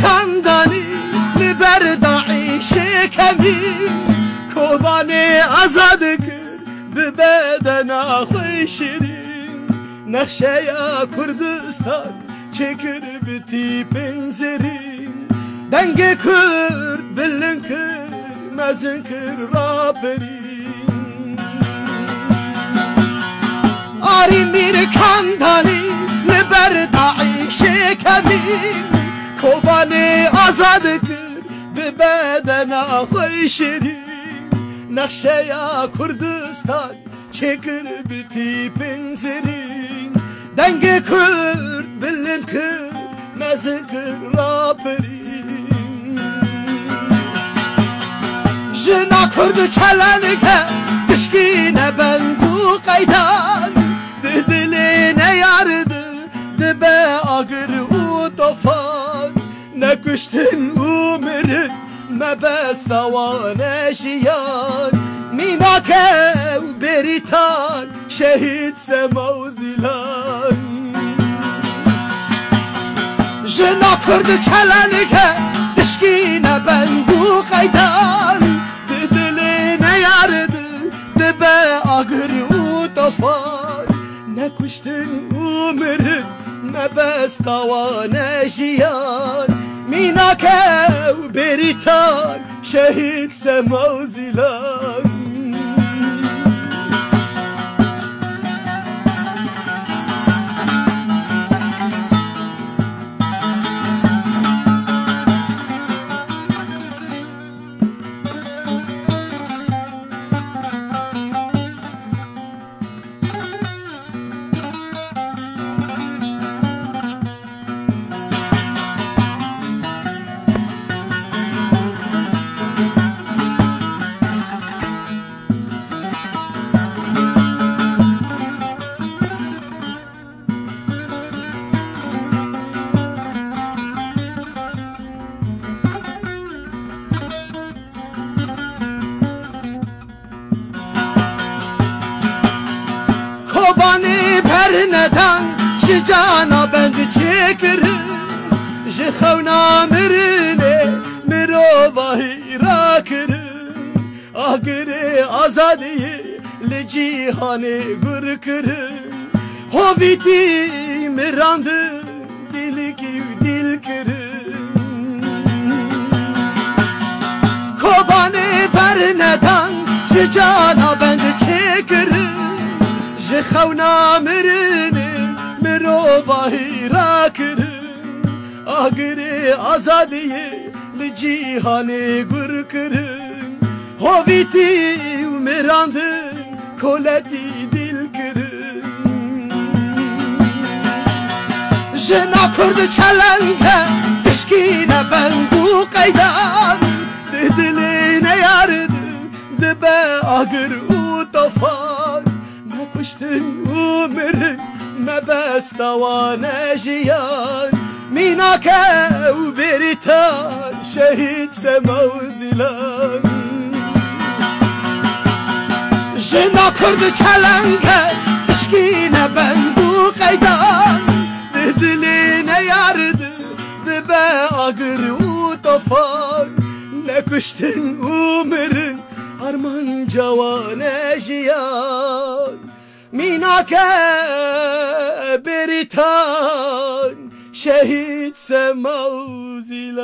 کندانی لبر داعش کمی کوبانی آزاد کرد به بدن خوی شیرین نقشه کردستان چکر بیتی پنزرین دنگ کرد بلن کرد مزن کرد را برین آری میر کندانی لبر داعش کمی کوبانی آزاد کرد به بدن خوی شیرین نقشه کردستان چکر بیتی پنزرین دنگ کرد بلن کرد مزن کرد را برین جنا کرد چلنگه تشکینه بندو قیدان دلی نیارد دبه آگر و طوفان نکشتن عمر مبستوان شیان میناکه و بریتان شهید سما و زیلان جنا کرد چلنگه تشکینه بندو قیدان دلی نیارد دبه آگر و طوفان نکشتن عمر مبستوان شیان میناکه و بریتان شهید سما و زیلان کوبانی پر ندان شجانا بند چکر جخونا مرنه مروباهی را کر آگر آزادی لجیهان گر کر هویتی مراند دلکی دل کر کوبانی پر ندان شجانا بند چکر جخونا مرنه مروباهی را کر آگر آزادی لجیهان گر کر هویتی و مراند کولتی دل کر جنا کرد چلنگه تشکینه بندو قیدان دلی نیارد دبه آگر و طوفان نکشتن عمر مبستوان جیان میناکه و بریتان شهید سما و زیلان جنا کرد چلنگه تشکینه بندو قیدان دلی نیارد دبه آگر و طوفان نکشتن عمر arman cavan jiyan minake beritan şehit semauzilan.